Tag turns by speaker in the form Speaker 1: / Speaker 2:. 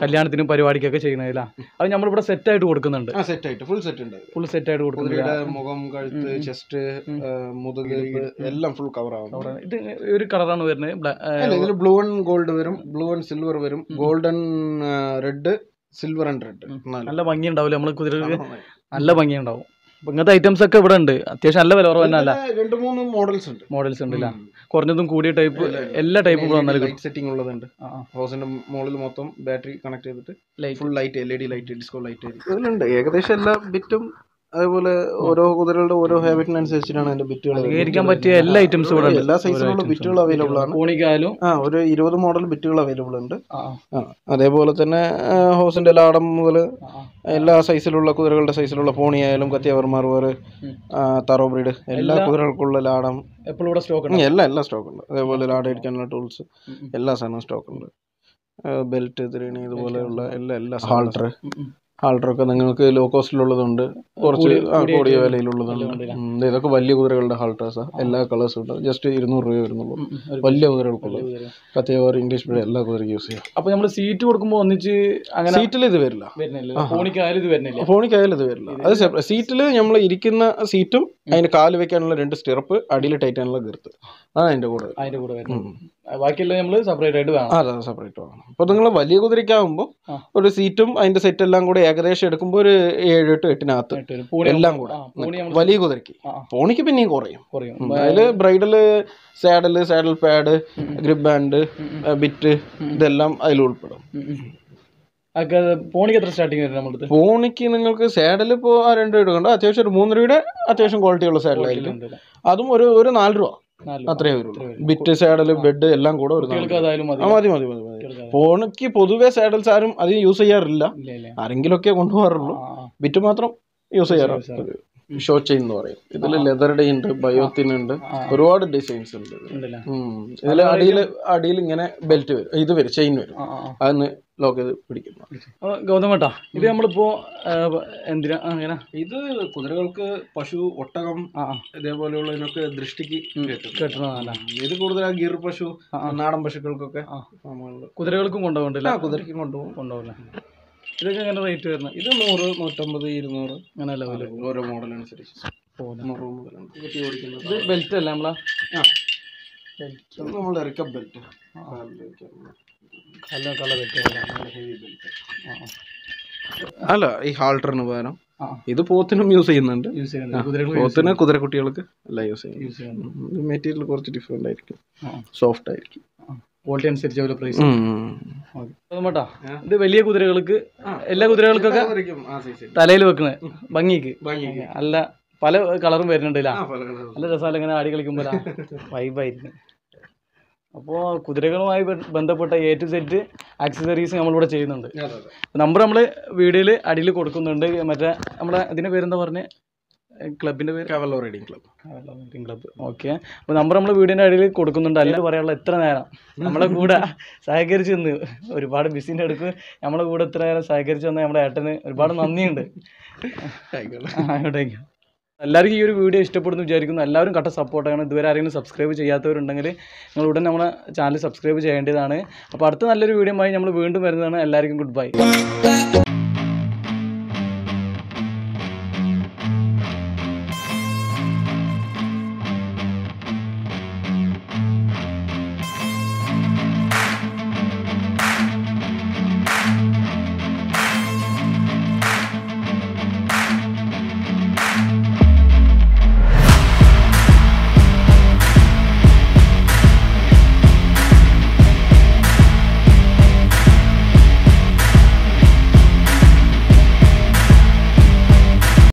Speaker 1: കല്യാണത്തിനും പരിപാടിക്കൊക്കെ ചെയ്യുന്നതില്ല അത് നമ്മളിവിടെ സെറ്റ് ആയിട്ട് കൊടുക്കുന്നുണ്ട്.
Speaker 2: ഫുൾ സെറ്റ് ആയിട്ട് കൊടുക്കുന്നുണ്ട്. മുഖം, കഴുത്ത്, ചെസ്റ്റ്, മുതുക് എല്ലാം ഫുൾ കവർ ആവും.
Speaker 1: ഇത് ഒരു കളറാണ് വരുന്നത്.
Speaker 2: ഇതിൽ ബ്ലൂ ആൻഡ് ഗോൾഡ് വരും, ബ്ലൂ ആൻഡ് സിൽവർ വരും, golden red, silver and red.
Speaker 1: നല്ല ഭംഗി ഉണ്ടാവില്ല നമ്മള് കുതിരകൾക്ക്, നല്ല ഭംഗി ഉണ്ടാവും. ഇങ്ങനത്തെ ഐറ്റംസ് ഒക്കെ ഇവിടെ ഉണ്ട്. അത്യാവശ്യം നല്ല വില കുറവ് തന്നെയല്ല.
Speaker 2: 2-3 മോഡൽസ് ഉണ്ട്.
Speaker 1: കുറഞ്ഞതും കൂടിയ ടൈപ്പ് എല്ലാ ടൈപ്പും
Speaker 2: സെറ്റിംഗ് ഉള്ളതുണ്ട്. ഹൗസിന്റെ മുകളിൽ മൊത്തം ബാറ്ററി കണക്ട് ചെയ്തിട്ട് full light, LED light, disco light ഇതിലുണ്ട്. ഏകദേശം എല്ലാ ബിറ്റും അതേപോലെ ഓരോ കുതിരകളുടെ ഓരോ ഹാബിറ്റിനനുസരിച്ചിട്ടാണ് അതിന്റെ ബിറ്റുകൾ
Speaker 1: പറ്റിയ എല്ലാ ഐറ്റംസും ഇവിടെ
Speaker 2: എല്ലാ സൈസിലുള്ള ബിറ്റുകൾ അവൈലബിൾ ആണ്.
Speaker 1: കോണിക്കായാലും
Speaker 2: ഒരു 20 മോഡൽ ബിറ്റുകൾ അവൈലബിൾ ഉണ്ട്. അതേപോലെ തന്നെ ഹൗസിന്റെ ലാടം മുതൽ എല്ലാ സൈസിലുള്ള കുതിരകളുടെ സൈസിലുള്ള പോണിയായാലും കത്തിയവർമാർ, തറോ ബ്രീഡ് എല്ലാ കുതിരകൾക്കുള്ള ലാടം
Speaker 1: എപ്പോഴും സ്റ്റോക്ക് ഉണ്ട്.
Speaker 2: എല്ലാ സ്റ്റോക്ക് ഉണ്ട്. അതേപോലെ ലാടം അടിക്കാനുള്ള ടൂൾസ് എല്ലാ സാധനവും സ്റ്റോക്ക് ഉണ്ട്. ബെൽറ്റ്, ത്രീണി ഇതുപോലെയുള്ള എല്ലാ ഹാൾട്ടറൊക്കെ നിങ്ങൾക്ക് ലോ കോസ്റ്റിലുള്ളതുണ്ട്, കുറച്ച് കൂടിയ വിലയിലുള്ളതുണ്ട്. ഇതൊക്കെ വലിയ കുതിരകളുടെ ഹാൾട്ടേഴ്സാണ്. എല്ലാ കളേഴ്സും ഉണ്ട്. ജസ്റ്റ് 200 രൂപ വരുന്നുള്ളൂ വലിയ കുതിരകൾക്കുള്ളത്. കത്തിയവാർ, ഇംഗ്ലീഷ് ബ്രീഡ് എല്ലാ കുതിരയ്ക്ക് യൂസ് ചെയ്യാം.
Speaker 1: അപ്പൊ നമ്മൾ സീറ്റ് കൊടുക്കുമ്പോൾ ഒന്നിച്ച് അങ്ങനെ
Speaker 2: സീറ്റിൽ ഇത് വരില്ല.
Speaker 1: ഫോണിക്കായാലും
Speaker 2: ഇത് വരില്ല. അത് സെപ്പറേറ്റ്. സീറ്റിൽ നമ്മൾ ഇരിക്കുന്ന സീറ്റും അതിന് കാല് വെക്കാനുള്ള 2 സ്റ്റെപ്പ്, അടിയിൽ ടൈറ്റ് ആനുള്ള ഗിർത്ത്, അതാണ് അതിന്റെ കൂടെ
Speaker 1: ബാക്കിയെല്ലാം നമ്മൾ സെപ്പറേറ്റ് ആയിട്ട് വേണം.
Speaker 2: അതെ, സെപ്പറേറ്റ് വേണം. അപ്പൊ നിങ്ങൾ വലിയ കുതിരയ്ക്കാവുമ്പോൾ ഒരു സീറ്റും അതിന്റെ സെറ്റ് എല്ലാം കൂടെ ഏകദേശം എടുക്കുമ്പോൾ ഒരു 7-8-8 എല്ലാം കൂടെ വലിയ കുതിരയ്ക്ക്. പോണിക്ക് പിന്നെയും കുറയും. അതില് bridal, saddle pad, grip band, bit ഇതെല്ലാം അതിൽ ഉൾപ്പെടും.
Speaker 1: പോണിക്ക് എത്ര സ്റ്റാർട്ടിങ് വരും നമ്മുടെ?
Speaker 2: പോണിക്ക് നിങ്ങൾക്ക് സാഡൽ ഇപ്പോൾ 2 രൂപ എടുക്കണ്ട. അത്യാവശ്യം ഒരു 3 രൂപയുടെ അത്യാവശ്യം ക്വാളിറ്റിയുള്ള സാഡലായിരിക്കും. അതും ഒരു 4 രൂപ അത്രേ വരുള്ളൂ. ബിറ്റ്, സാഡല്, ബെഡ് എല്ലാം കൂടെ ഒരു മതി. പോണിക്ക് പൊതുവെ സാഡൽസ് ആരും അധികം യൂസ് ചെയ്യാറില്ല. ആരെങ്കിലുമൊക്കെ കൊണ്ടുപോകാറുള്ളൂ. ബിറ്റ് മാത്രം യൂസ് ചെയ്യാറുണ്ട്. ഷോ ചെയിൻ എന്ന് പറയും. ഇതിൽ ലെതറുടെ ഉണ്ട്, ബയോത്തിൻ ഉണ്ട്, ഒരുപാട് ഡിസൈൻസ് ഉണ്ട്. ഇതിൽ അടിയിൽ ഇങ്ങനെ ബെൽറ്റ് വരും, ഇത് വരും, ചെയിൻ വരും. അതൊന്ന് ലോക്ക് ചെയ്ത് പിടിക്കുന്നു.
Speaker 1: ഗൗതമേട്ടാ, ഇത് നമ്മളിപ്പോ എന്തിനാ അങ്ങനെ?
Speaker 2: ഇത് കുതിരകൾക്ക്, പശു, ഒട്ടകം ഇതേപോലെയുള്ളതിനൊക്കെ ദൃഷ്ടിക്ക്
Speaker 1: കെട്ടണതല്ല.
Speaker 2: ഇത് കൂടുതൽ ഗിർ പശു, നാടൻ പശുക്കൾക്കൊക്കെ
Speaker 1: കുതിരകൾക്കും കൊണ്ടുപോകണ്ടല്ല.
Speaker 2: കുതിരയ്ക്കും കൊണ്ടുപോകില്ല.
Speaker 1: ഇതൊക്കെ എങ്ങനെ റേറ്റ് വരുന്നത്?
Speaker 2: ഇത് 100, 150, 200
Speaker 1: അങ്ങനെയല്ല
Speaker 2: ഓരോ മോഡൽ അനുസരിച്ച്.
Speaker 1: ഇത് ബെൽറ്റ് അല്ല നമ്മളെ?
Speaker 2: നമ്മളുടെ റിക്കപ്പ് ബെൽറ്റ്. അല്ല, ഈ ഹാൾട്ടറിന് പകരം ഇത് പോത്തിനും യൂസ് ചെയ്യുന്നുണ്ട്. പോത്തിന്, കുതിരക്കുട്ടികൾക്ക് എല്ലാം യൂസ് ചെയ്യുന്നു. മെറ്റീരിയൽ കുറച്ച് ഡിഫറെന്റ് ആയിരിക്കും, സോഫ്റ്റ് ആയിരിക്കും.
Speaker 1: ക്വാളിറ്റി അനുസരിച്ച് പ്രൈസ്. ഇത് വലിയ കുതിരകൾക്ക്, എല്ലാ കുതിരകൾക്കൊക്കെ തലയിൽ വെക്കണേ ഭംഗിക്ക് നല്ല പല കളറും വരുന്നുണ്ടല്ല. നല്ല രസമല്ല ഇങ്ങനെ ആടി കളിക്കുമ്പോൾ വൈബായിരിക്കും. അപ്പോൾ കുതിരകളുമായി ബന്ധപ്പെട്ട A to Z ആക്സസറീസ് നമ്മളിവിടെ ചെയ്യുന്നുണ്ട്. നമ്പർ നമ്മൾ വീഡിയോയിൽ അടിയിൽ കൊടുക്കുന്നുണ്ട്. മറ്റേ നമ്മളെ ഇതിൻ്റെ പേരെന്താ പറഞ്ഞത്? ക്ലബിൻ്റെ പേര്
Speaker 2: കാവലോ റൈഡിങ്
Speaker 1: ക്ലബ്ബ്. ഓക്കെ. അപ്പോൾ നമ്പർ നമ്മൾ വീഡിയോൻ്റെ അടിയിൽ കൊടുക്കുന്നുണ്ട്. അല്ലെങ്കിൽ പറയാനുള്ള എത്ര നേരം നമ്മളെ കൂടെ സഹകരിച്ച് നിന്ന്, ഒരുപാട് ബിസിൻ്റെ അടുക്ക് നമ്മളെ കൂടെ എത്ര നേരം സഹകരിച്ച് വന്ന നമ്മുടെ ഏട്ടന് ഒരുപാട് നന്ദിയുണ്ട്. ആയിക്കോട്ടെ. എല്ലാവർക്കും ഈ ഒരു വീഡിയോ ഇഷ്ടപ്പെടുന്നു വിചാരിക്കുന്നു. എല്ലാവരും കട്ട സപ്പോർട്ടാണ്. ഇതുവരെ ആരെങ്കിലും സബ്സ്ക്രൈബ് ചെയ്യാത്തവരുണ്ടെങ്കിൽ നിങ്ങൾ ഉടൻ നമ്മുടെ ചാനൽ സബ്സ്ക്രൈബ് ചെയ്യേണ്ടതാണ്. അപ്പോൾ അടുത്ത നല്ലൊരു വീഡിയോ ആയി നമ്മൾ വീണ്ടും വരുന്നതാണ്. എല്ലാവർക്കും ഗുഡ് ബൈ.